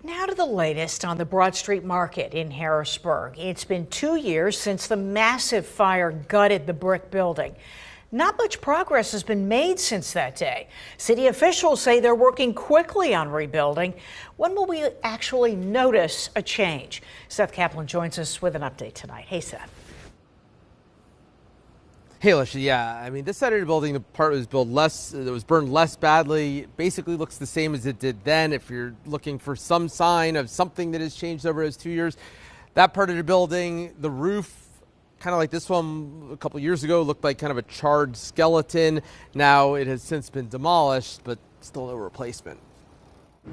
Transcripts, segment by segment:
Now to the latest on the Broad Street Market in Harrisburg. It's been 2 years since the massive fire gutted the brick building. Not much progress has been made since that day. City officials say they're working quickly on rebuilding. When will we actually notice a change? Seth Kaplan joins us with an update tonight. Hey, Seth. Hey, Alicia, yeah, I mean, this side of the building, the part was burned less badly, basically looks the same as it did then. If you're looking for some sign of something that has changed over those 2 years, that part of the building, the roof, kind of like this one a couple years ago, looked like kind of a charred skeleton. Now it has since been demolished, but still no replacement.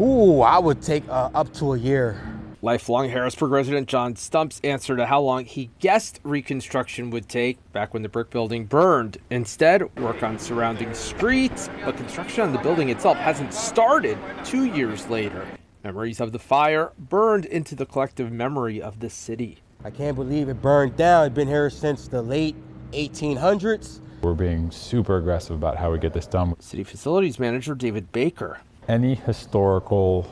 Ooh, I would take up to a year. Lifelong Harrisburg resident John Stump's answer to how long he guessed reconstruction would take back when the brick building burned. Instead, work on surrounding streets, but construction on the building itself hasn't started 2 years later. Memories of the fire burned into the collective memory of the city. I can't believe it burned down. It's been here since the late 1800s. We're being super aggressive about how we get this done. City Facilities Manager David Baker. Any historical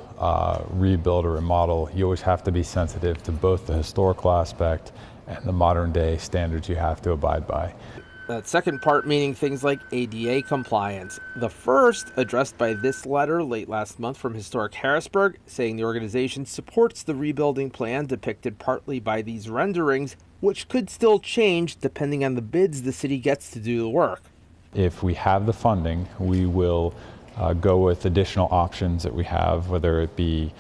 rebuild or remodel, you always have to be sensitive to both the historical aspect and the modern day standards you have to abide by. That second part meaning things like ADA compliance. The first addressed by this letter late last month from Historic Harrisburg, saying the organization supports the rebuilding plan depicted partly by these renderings, which could still change depending on the bids the city gets to do the work. If we have the funding, we will go with additional options that we have, whether it be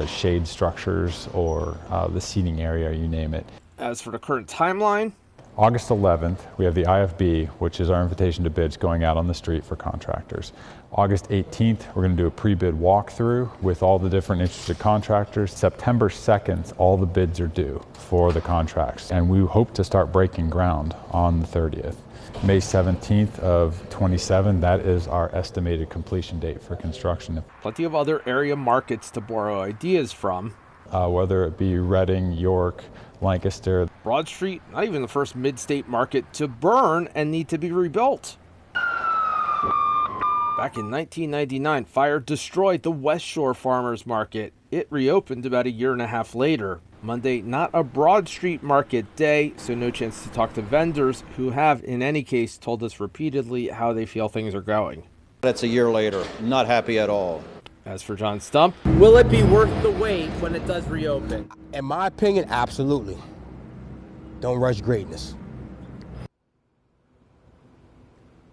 shade structures or the seating area, you name it. As for the current timeline, August 11th, we have the IFB, which is our invitation to bids going out on the street for contractors. August 18th, we're going to do a pre-bid walkthrough with all the different interested contractors. September 2nd, all the bids are due for the contracts, and we hope to start breaking ground on the 30th. May 17th of 27, that is our estimated completion date for construction. Plenty of other area markets to borrow ideas from. Whether it be Reading, York, Lancaster. Broad Street, not even the first mid-state market to burn and need to be rebuilt. Back in 1999, fire destroyed the West Shore Farmers Market. It reopened about a year and a half later. Monday, not a Broad Street Market day, so no chance to talk to vendors who have, in any case, told us repeatedly how they feel things are going. That's a year later. Not happy at all. As for John Stump, will it be worth the wait when it does reopen? In my opinion, absolutely. Don't rush greatness.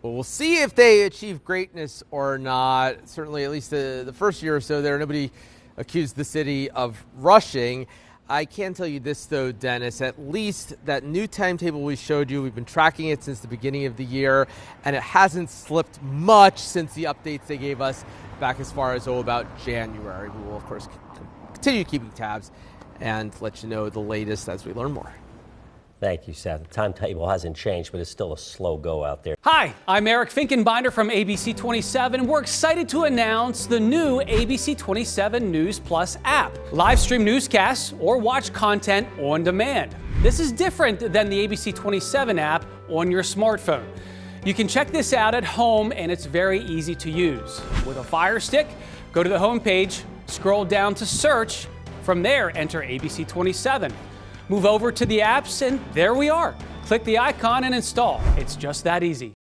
Well, we'll see if they achieve greatness or not. Certainly, at least the first year or so there, nobody accused the city of rushing. I can tell you this, though, Dennis, at least that new timetable we showed you, we've been tracking it since the beginning of the year, and it hasn't slipped much since the updates they gave us back as far as, about January. We will, of course, continue keeping tabs and let you know the latest as we learn more. Thank you, Seth. The timetable hasn't changed, but it's still a slow go out there. Hi, I'm Eric Finkenbinder from ABC 27, and we're excited to announce the new ABC 27 News Plus app. Live stream newscasts or watch content on demand. This is different than the ABC 27 app on your smartphone. You can check this out at home, and it's very easy to use. With a Fire Stick, go to the homepage, scroll down to search. From there, enter ABC 27. Move over to the apps, and there we are. Click the icon and install. It's just that easy.